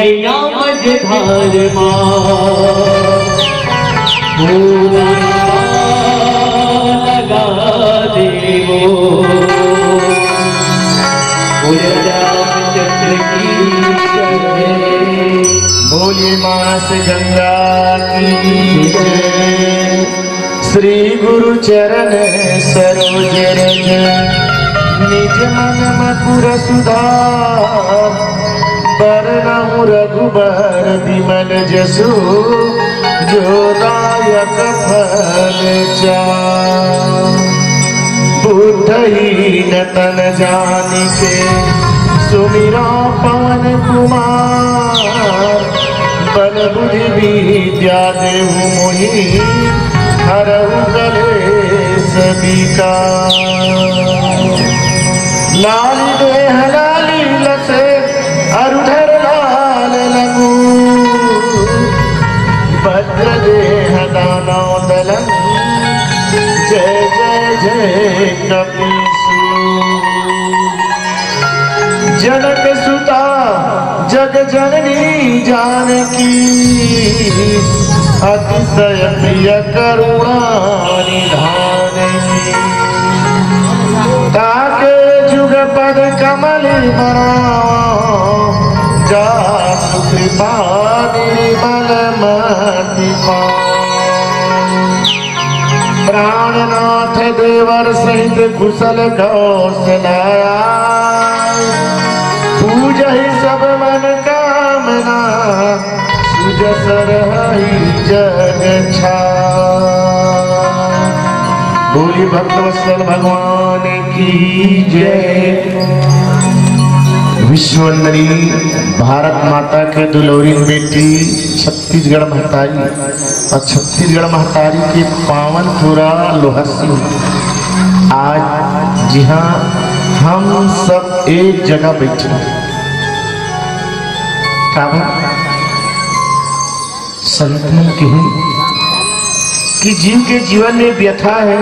नैया मझधार लगा देवो चंद्र की बोलिए मानस गंगा की श्री गुरु चरण सरोज रज निज मन मधुर सुधार बरनहु रघुबर विमल जसु जो दायक फल चार बुद्धहीन तन जानिके सुमिरा पवन कुमार बल बुद्धि विद्या देहु मोहि हरहु कलेश विकार लाल देह लाली लसे अरुधर लाल लगू भद्र जय कपीसु जनक सुता जग जननी जानकी अतिशय प्रिय करुणा निधानी ताके जुग पद कमल जा कृपा निर्मल मति प्राणनाथ देवर सहित कुशल कौशलया पूजहि सब मन कामना सुजस रहि जग बोली भक्तवत्सल भगवान की जय। विश्ववंदनी भारत माता के दुलौरी बेटी छत्तीसगढ़ महतारी और छत्तीसगढ़ महतारी के पावन पूरा लोहर सिंह आज जी हाँ हम सब एक जगह बैठे संतन कि जीव के जीवन में व्यथा है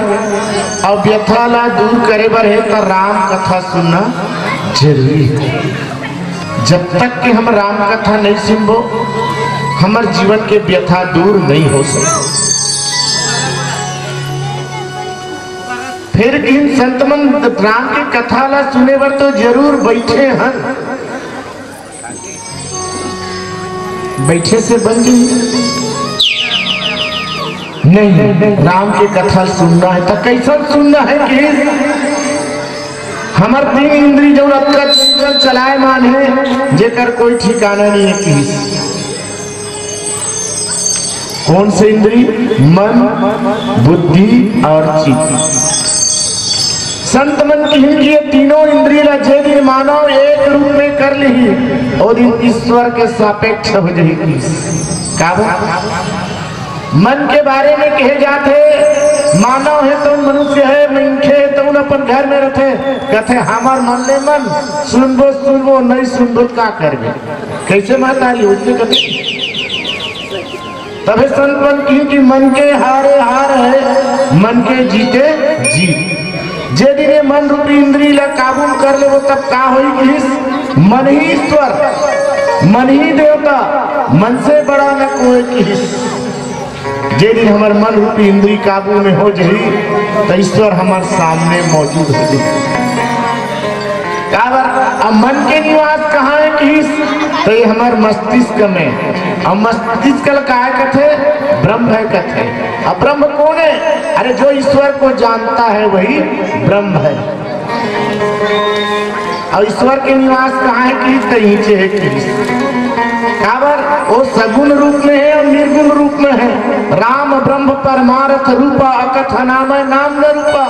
और व्यथा ला दूर करे बर है तो राम कथा सुनना जरूरी है। जब तक कि हम राम कथा नहीं सुनबो हमारे जीवन के व्यथा दूर नहीं हो सकते। फिर इन संतमन राम की कथा ला सुने बर तो जरूर बैठे हैं। बैठे से बन गई नहीं, राम की कथा सुनना है तो कैसा सुनना है कि हमार तीन इंद्री जो चलाए मान है जेकर कोई ठिकाना नहीं है कि कौन से इंद्री मन बुद्धि और चित्त संत मन की तीनों इंद्री ला जे दिन मानव एक रूप में कर ली और दिन ईश्वर के सापेक्ष हो जाएगी। मन के बारे में कहे जाते मानव है तो मनुष्य है मंखे है तो अपन घर में रहते कहते हमार मन ले मन सुनबो नहीं सुनबो का करबे कैसे माताली उसने कहते तबे संत मन की मन के हारे हार है मन के जीते जीत जे दिन मन रूपी इंद्री ला काबू कर ले वो तब का होई कि मन ही ईश्वर मन ही देवता मन से बड़ा न कोई किस जे दिन हमार मन रूपी इंद्री काबू में हो जाई तो ईश्वर हमारे सामने मौजूद हो जाए। अब मन के निवास कहाँ है कि तो ये हमारे मस्तिष्क में और मस्तिष्क का है कथे ब्रह्म है कथे। अब ब्रह्म कौन है? अरे जो ईश्वर को जानता है वही ब्रह्म है। और ईश्वर के निवास कहाँ है कि तो नीचे है कि काबर वो सगुण रूप में है और निर्गुण रूप में है। राम ब्रह्म परमार्थ रूपा अकथ नाम है नाम न रूपा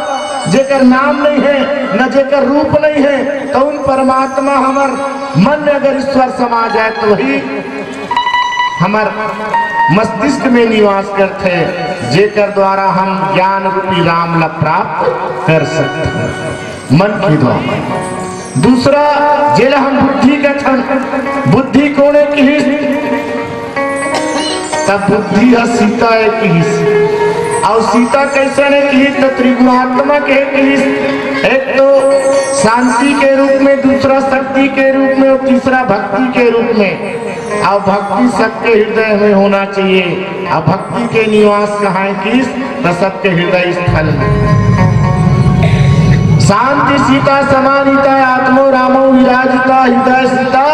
जेकर नाम नहीं है न जेकर रूप नहीं है तो उन परमात्मा हमार मन में अगर ईश्वर समा जाए तो वही हमार मस्तिष्क में निवास करते जेकर द्वारा हम ज्ञान रूपी राम ला प्राप्त कर सकते हैं मन के द्वारा। दूसरा जेला हम बुद्धि का थन बुद्धि कोने की तब बुद्धि है सीता है की और सीता कैसे ने की तो त्रिगुणात्मक है कि एक तो शांति के रूप में दूसरा शक्ति के रूप में और तीसरा भक्ति के रूप में। और भक्ति सबके हृदय में होना चाहिए और भक्ति के निवास कहाँ है कि तो सबके हृदय स्थल में। शांति सीता समानिता आत्मो रामो विराजिता हृदय सीता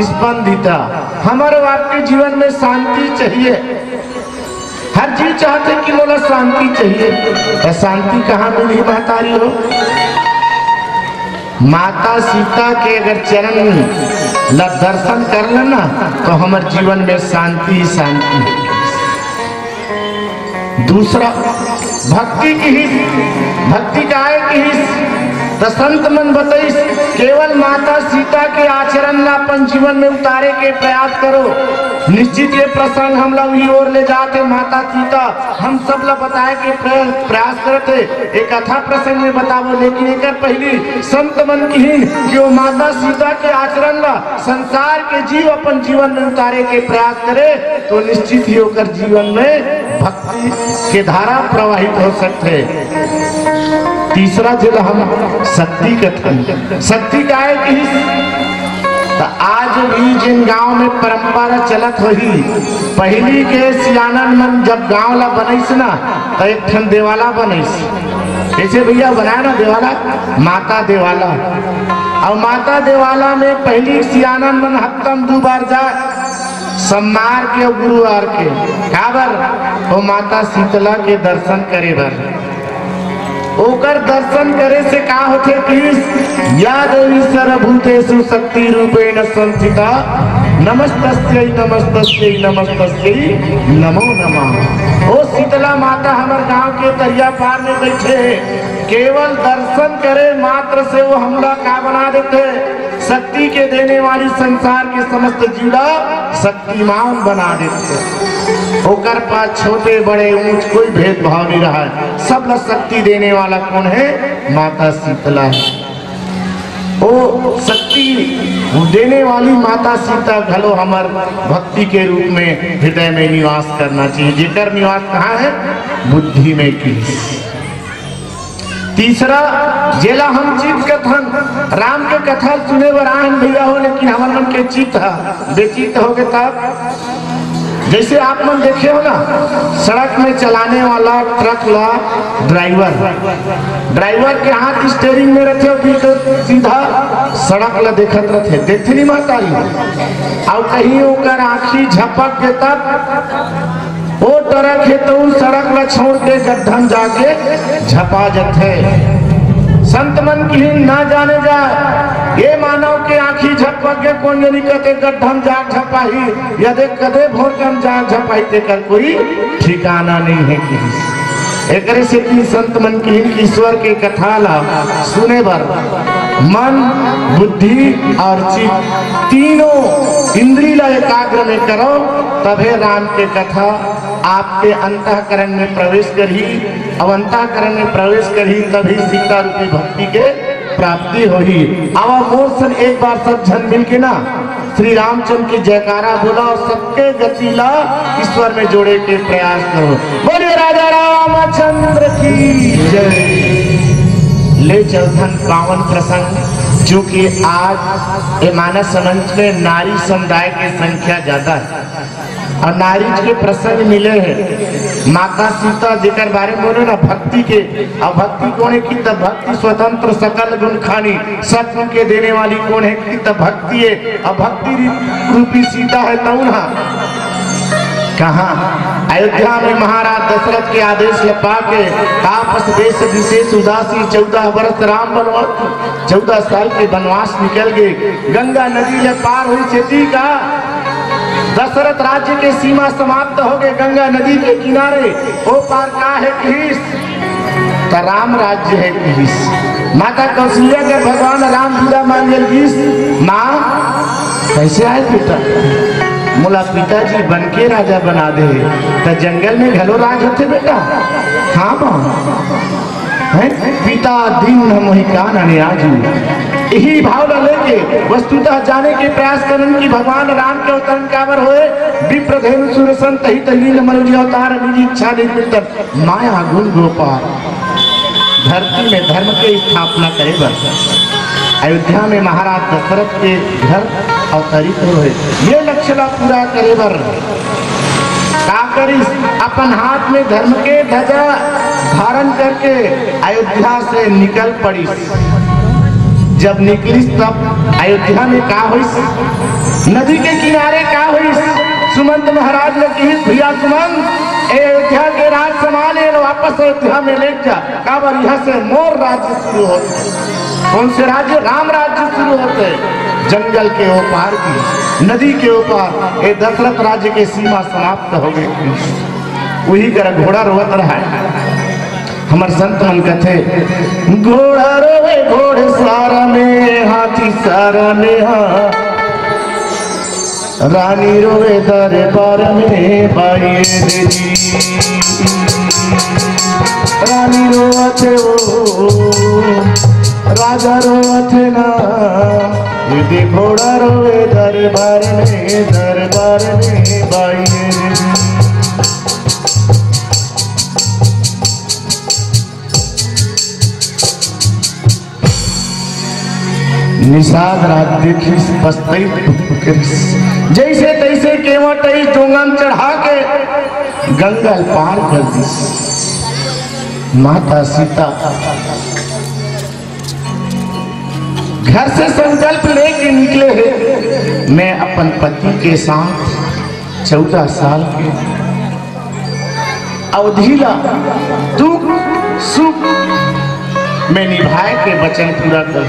स्पंदिता। हमारे आपके जीवन में शांति चाहिए। हर चीज चाहते कि मोला शांति चाहिए तो शांति कहाँ मिली महतारी हो? माता सीता के अगर चरण ला दर्शन कर लेना तो हमारे जीवन में शांति शांति। दूसरा भक्ति की ही भक्ति का है कि तो संत मन बताई केवल माता सीता के आचरण ला अपन जीवन में उतारे के प्रयास करो। निश्चित ये प्रसंग हम लोग ही ओर ले जाते माता सीता हम सब ला बताए के प्रयास करते एक कथा प्रसंग में बताओ। लेकिन एक पहली संत मन की कि वो माता सीता के आचरण ला संसार के जीव अपन जीवन में उतारे के प्रयास करे तो निश्चित ही होकर जीवन में भक्ति के धारा प्रवाहित हो सकते। तीसरा जिला हम शक्ति कथन। शक्ति का है कि तो आज भी जिन गांव में परंपरा चलत होही, पहली के सियानन मन जब गांव ला बनैस ना तो एक ठन देवाला बनैस। कैसे भैया बनाया ना देवाला? माता देवाला। और माता देवाला में पहली सियानन मन हफ्तम 2 बार जा, सोमवार के और गुरुवार के। काबर? वो माता शीतला के दर्शन करे बर। ओकर दर्शन करे से का होते कि या देवी सर्वभूतेषु शक्ति रूपेण संस्थिता नमस्तस्यै नमस्तस्यै नमस्तस्यै नमो नमः। ओ शीतला माता हमार गांव के तरिया पार में बैठे, केवल दर्शन करे मात्र से वो हमला का बना देते, शक्ति के देने वाली संसार के समस्त जीवा शक्तिमान बना देते। ओकर पास छोटे बड़े ऊंच कोई भेदभाव नहीं रहा है, सब लोग शक्ति देने वाला कौन है? माता शीतला है। वो शक्ति देने वाली माता सीता घलो हमार भक्ति के रूप में हृदय में निवास करना चाहिए। जिकर निवास कहाँ है? बुद्धि में की। तीसरा जेला हम चित कथन, राम के कथा सुने बर आन भैया हो, लेकिन हमार मन के चित बेचित हो गए। तब जैसे आप मन देखे हो ना, सड़क में चलाने वाला ट्रक ला ड्राइवर के हाथ स्टीयरिंग में रहते हो, बिल्कुल सीधा सड़क ला देखत रहते, देखते नहीं माता और कहीं ओकर आँखी झपक के तब वो ट्रक है तो सड़क ला छोड़ के गड्ढन जाके झपा जाते। संत मन की ना जाने जा, ये मानव के आँखी झपक के कौन जनी कते गड्ढम जाग झपाही या देख कदे भोरकम जाग झपाही तेकर कोई ठिकाना नहीं है। कि एकरे से की संत मन की ईश्वर के कथा ला सुने बर मन बुद्धि और चित्त तीनों इंद्रिय ला एकाग्र में करो, तबे राम के कथा आपके अंतःकरण में प्रवेश करी। अब अंतःकरण में प्रवेश करी तभी सीता रूपी भक्ति के प्राप्ति होगी। अब मोर सन एक बार सब जन मिल के ना श्री रामचंद्र की जयकारा बोला और सबके गतिला ईश्वर में जोड़े के प्रयास करो। बोले राजा रामचंद्र की जय। ले चलथन पावन प्रसंग, जो कि आज मानस मंच में नारी समुदाय की संख्या ज्यादा है और नारी के प्रसंग मिले हैं। माता सीता जिकर बारे में बोले ना भक्ति के, अब भक्ति कौन है कि तब भक्ति स्वतंत्र सकल गुण खानी, सब गुण के देने वाली कौन है कि तब भक्ति है। अब भक्ति रूपी सीता है तौन कहाँ? अयोध्या में महाराज दशरथ के आदेश लपा के आपस देश विशेष उदासी 14 वर्ष राम बनवास 14 साल के वनवास निकल गए। गंगा नदी ले पार हुई खेती का दशरथ राज्य के सीमा समाप्त हो गए। गंगा नदी के किनारे वो पार का है किस तो राम राज्य है किस। माता कौशल्या के भगवान राम विदा मांगल किस माँ कैसे आए बेटा? मोला पिताजी बन के राजा बना दे तो जंगल में घलो राज होते बेटा। हाँ माँ है पिता दिन मोहि कान आज यही भाव लेके वस्तुतः जाने के प्रयास करन की भगवान राम के अवतरण काबर होए। विप्रधेनु सुरसन तही तलीन मनुज अवतार निजी इच्छा निमित्त माया गुण गोपाल। धरती में धर्म के स्थापना करे बर अयोध्या में महाराज दशरथ के घर अवतरित हुए। ये लक्ष्य ला पूरा करे बर का करिस? अपन हाथ में धर्म के ध्वजा धारण करके अयोध्या से निकल पड़ी। जब निकलिस तब अयोध्या में का हुई? नदी के किनारे का हुई? सुमंत महाराज ने कही भैया सुमंत अयोध्या के राज संभाले वापस अयोध्या में ले जा। काबर यहाँ से मोर राज्य शुरू होते। कौन से राज्य? राम राज्य शुरू होते। जंगल के ओपार की नदी के ऊपर ये दशरथ राज्य के सीमा समाप्त हो गई। वही कर घोड़ा रोवत रहा है। हमार संत मन कहते घोड़ा रोवे घोड़े सारा में हाथी सारा में रानी रोवे दरबार में बाई रानी रोवते ओ राजा रोवते ना ये घोड़ा रोवे दरबार में बाई। निषाद रात देखी पस्तई जैसे तैसे केवटई डोंगन चढ़ा के गंगा पार कर दी। माता सीता घर से संकल्प लेके निकले हैं, मैं अपन पति के साथ 14 साल के अवधिला दुख सुख में निभाए के वचन पूरा कर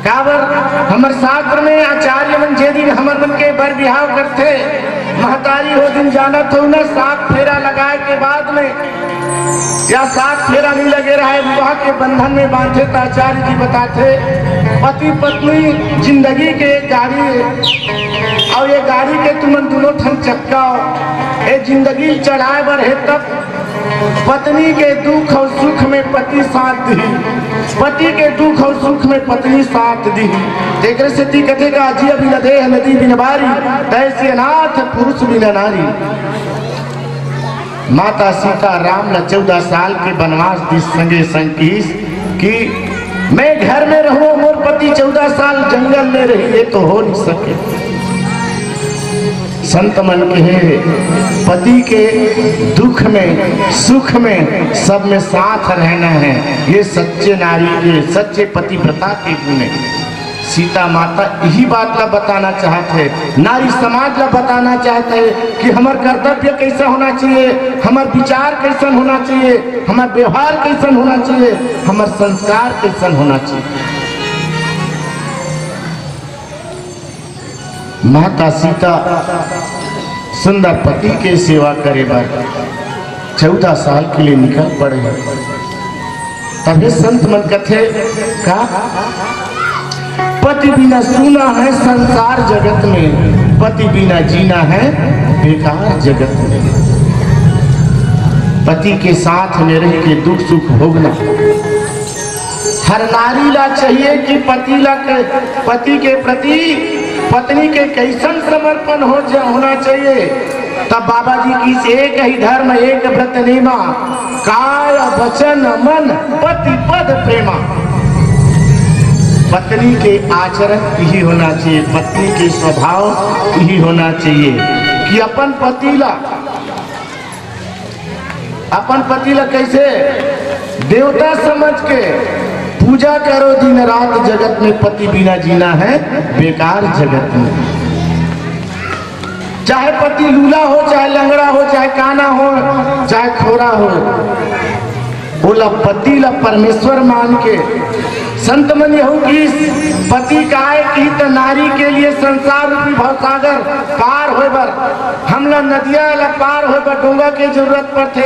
काबर हमर शास्त्र में आचार्य मन जे दिन हमर मन के बर बिहाव करते महतारी हो दिन जाना तो ना 7 फेरा लगाए के बाद में या 7 फेरा नहीं लगे रहे विवाह के बंधन में बांधे तो आचार्य जी बताते पति पत्नी जिंदगी के गाड़ी और ये गाड़ी के तुमन दोनों ठन चक्का ये जिंदगी चढ़ाए बर है तब पत्नी के दुख और सुख में पति साथ दी, पति के दुख और सुख में पत्नी साथ दी। एक से ती कथेगा जी बिन देह नदी बिन बारी तैसे अनाथ पुरुष बिन नारी। माता सीता राम ने 14 साल के वनवास दी संगे संकीस कि मैं घर में रहूं मोर पति 14 साल जंगल में रही, ये तो हो नहीं सके। संत मन के पति के दुख में सुख में सब में साथ रहना है, ये सच्चे नारी के सच्चे पतिव्रता के गुण है। सीता माता यही बात ला बताना चाहते हैं, नारी समाज ला बताना चाहते हैं कि हमार कर्तव्य कैसा होना चाहिए, हमार विचार कैसन होना चाहिए, हमार व्यवहार कैसन होना चाहिए, हमार संस्कार कैसन होना चाहिए। माता सीता सुंदर पति के सेवा करे बार 14 साल के लिए निकल पड़े। तभी संत मन कथे का पति बिना सूना है संसार जगत में, पति बिना जीना है बेकार जगत में। पति के साथ में रह के दुख सुख भोगना हर नारी ला चाहिए कि पति के प्रति पत्नी के कैसन समर्पण होना चाहिए। तब बाबा जी की एक ही धर्म एक व्रत नेमा, काय वचन मन पति पद प्रेमा। पत्नी के आचरण यही होना चाहिए, पत्नी के स्वभाव यही होना चाहिए कि अपन पति ला कैसे देवता समझ के पूजा करो दिन रात जगत में, पति बिना जीना है बेकार जगत में। चाहे पति लूला हो, चाहे लंगड़ा हो, चाहे काना हो, चाहे खोरा हो, बोला पति ला परमेश्वर मान के। संत मन यहू की पति का है कि तो नारी के लिए संसार रूपी भवसागर पार होए बर, हमला नदिया ला पार होए बर डोंगा के जरूरत पड़ते,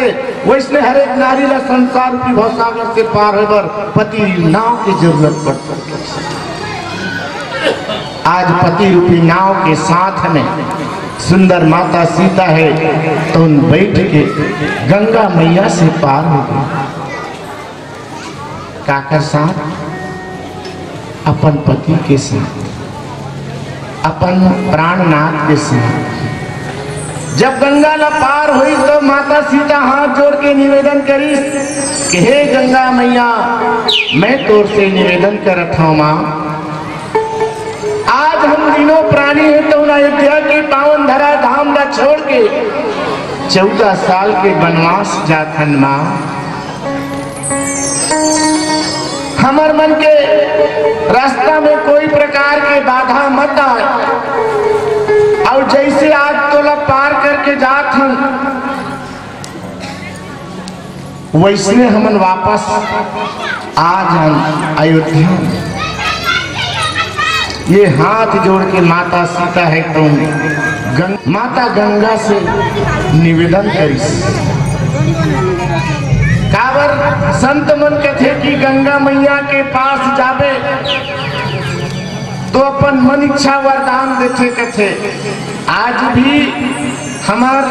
वैसे हर एक नारी ला संसार रूपी भवसागर से पार होए बर पति नाव की जरूरत पड़ती। आज पति रूपी नाव के साथ में सुंदर माता सीता है तो उन बैठ के गंगा मैया से पार हो गई। काकर साथ अपन पति के साथ, अपन प्राणनाथ के साथ। जब गंगा ला पार हुई तो माता सीता हाथ जोड़ के निवेदन करी कि हे गंगा मैया, मैं तोर से निवेदन करत हूँ माँ, आज हम तीनों प्राणी हैं तो अयोध्या के पावन धरा धाम ला छोड़ के 14 साल के वनवास जाथन माँ। हमार मन के रास्ता में कोई प्रकार के बाधा मत आए, और जैसे आज तोला पार करके जात हम वैसने हमन वापस आज हम अयोध्या। ये हाथ जोड़ के माता सीता है तो माता गंगा से निवेदन करी। काबर संत मन कथे कि गंगा मैया के पास जाबे तो अपन मन इच्छा वरदान देते कथे। आज भी हमार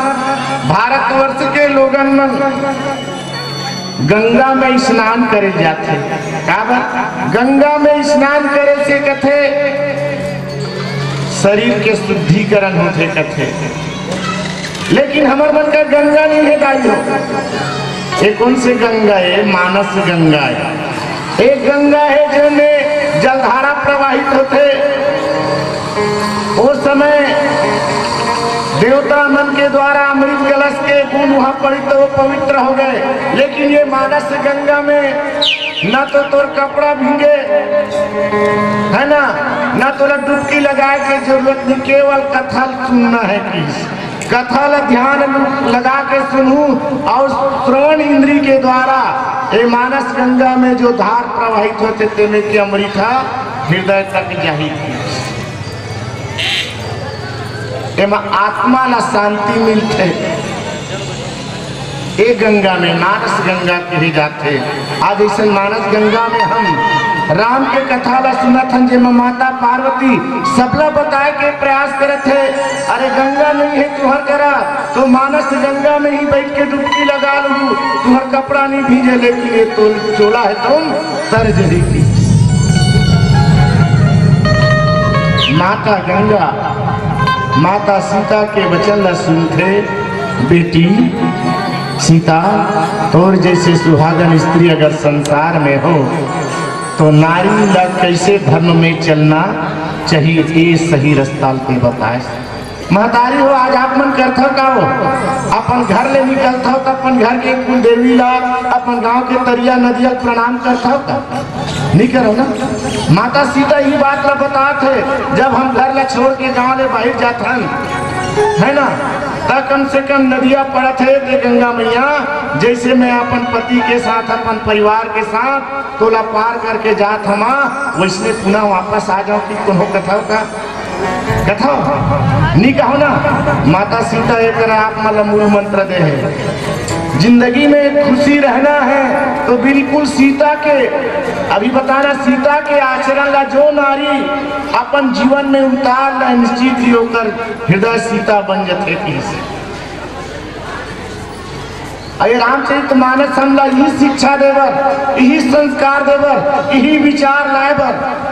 भारतवर्ष के लोगन मन गंगा में स्नान करे जाते। काबर गंगा में स्नान करे से कथे शरीर के शुद्धिकरण होते कथे, लेकिन हमार मन का गंगा नहीं है दाई हो। ये कौन सी गंगा है? मानस गंगा है। एक गंगा है जलधारा प्रवाहित होते। उस समय देवता मन के द्वारा अमृत कलश के बूंद वहां पड़ी तो वो पवित्र हो गए। लेकिन ये मानस गंगा में न तो तोर कपड़ा भीगे है ना, न तो डुबकी लगाए के जरूरत नहीं, केवल कथा सुनना है कि कथा ध्यान लगा के सुनू और श्रवण इंद्री के द्वारा ये मानस गंगा में जो धार प्रवाहित होते थे में की अमृता हृदय तक जाही थी। एमा आत्मा ला शांति मिलते। ए गंगा में मानस गंगा के जाते। आज ऐसे मानस गंगा में हम राम के कथा ला सुनत हन, जेमा माता पार्वती सबला बताए के प्रयास करे थे। अरे गंगा नहीं है तुहर करा तो मानस गंगा में ही बैठ के डुबकी लगा लू, तुहर कपड़ा नहीं भीजे, लेकिन ये तो चोला है तुम तर जरेगी। माता गंगा माता सीता के वचन न सुनते। बेटी सीता, और जैसे सुहागन स्त्री अगर संसार में हो तो नारी ला कैसे धर्म में चलना चाहिए, ये सही रास्ता के बताए। महतारी हो, आज आप मन करथो का हो, अपन घर ले निकलता हो तो अपन घर के कुल देवी ला, अपन गांव के तरिया नदिया प्रणाम करता का नहीं करो ना। माता सीता ही बात ला बता थे, जब हम घर ला छोड़ के गांव ले बाहर जाते है ना, तब कम से कम नदिया पड़त है कि गंगा मैया जैसे मैं अपन पति के साथ अपन परिवार के साथ तोला पार करके जात हमा, वैसे पुनः वापस आ जाओ कि कौन कथा का कथा नहीं कहो ना। माता सीता एक आप मतलब मूल मंत्र दे है, जिंदगी में खुशी रहना है तो बिल्कुल सीता के अभी बताना, सीता के आचरण ला जो नारी अपन जीवन में उतार ला निश्चित ही होकर हृदय सीता बन जाते। अरे रामचरित मानस हम ला यही शिक्षा देवर, यही संस्कार देवर, यही विचार लाएवर।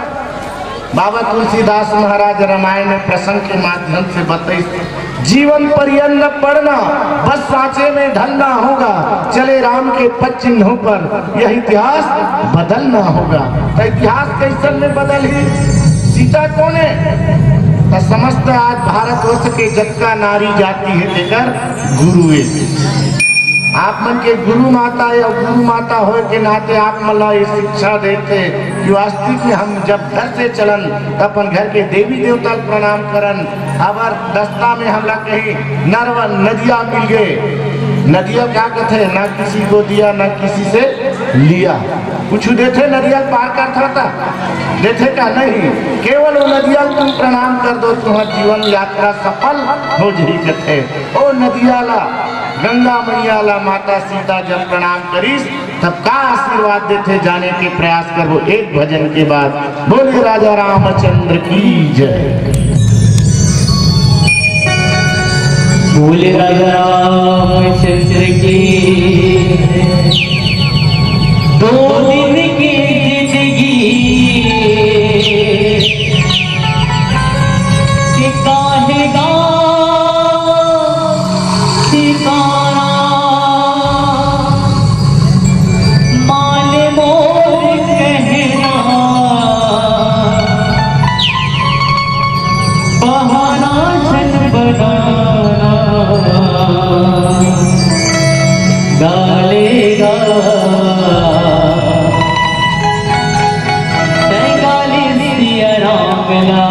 बाबा तुलसीदास महाराज रामायण में प्रसंग के माध्यम से बताई, जीवन पर्यंत पढ़ना बस सांचे में ढलना होगा, चले राम के पद चिन्हों पर यह इतिहास बदलना होगा। तो इतिहास कैसे में बदल ही, सीता कौन है तो समस्त आज भारतवर्ष के जत्का नारी जाती है लेकर गुरुए। आप मन के गुरु माता या गुरु माता हो के नाते आप मला ये शिक्षा देते कि वास्तविक में हम जब घर से चलन तब अपन घर के देवी देवता प्रणाम करन। अबर दस्ता में हमला कहीं नरवा नदिया मिल गए, नदिया क्या कहते ना किसी को दिया ना किसी से लिया, कुछ देते नदिया पार कर था देते का नहीं, केवल वो नदिया तुम प्रणाम कर दो तुम्हारा जीवन यात्रा सफल हो जाए। ओ नदिया ला गंगा मैया ला माता सीता जब प्रणाम करीस तब का आशीर्वाद देते जाने के प्रयास करो। एक भजन के बाद बोले राजा रामचंद्र की जय। बोले राजा रामचंद्र की। दो दिन की जिंदगी काहेगा सितारा, मान मोर कहना बहाना छन बनाना, गालेगा गाली सिया राम ला।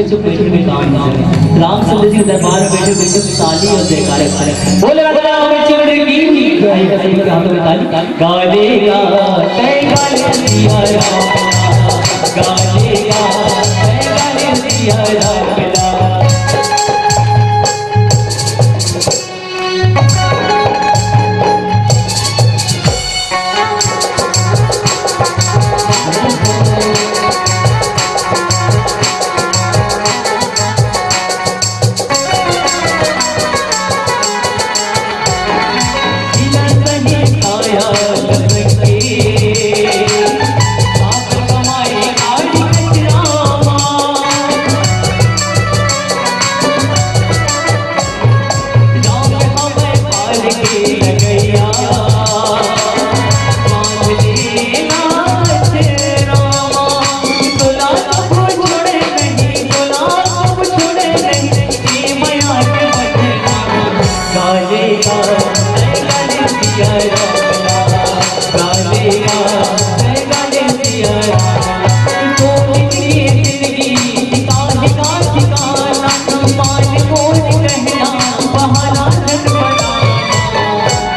पे चुप बैठे हुए काम ना करें। रामचंद्र जी दरबार में बैठे हुए चुप ताली और जयकारे करें। बोले रामचंद्र की जय। सभी के हाथों में ताली।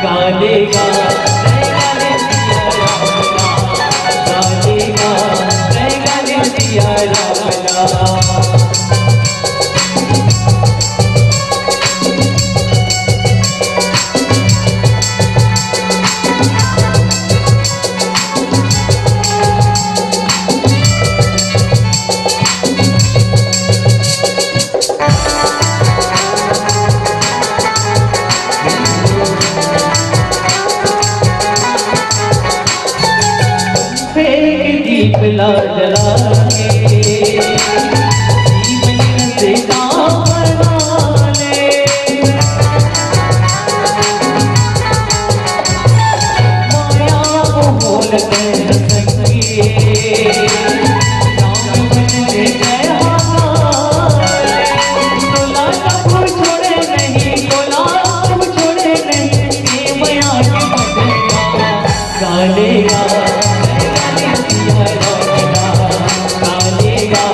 गालेगा जय गाले सिया राम गालेगा जय गाले सिया राम जला के जीवन से काम बना ले माया को बोल कर सके राम बनने जय हाले तोला सब छोड़े नहीं तोला सब छोड़े नहीं ये माया के बदला गालेगा गालेगा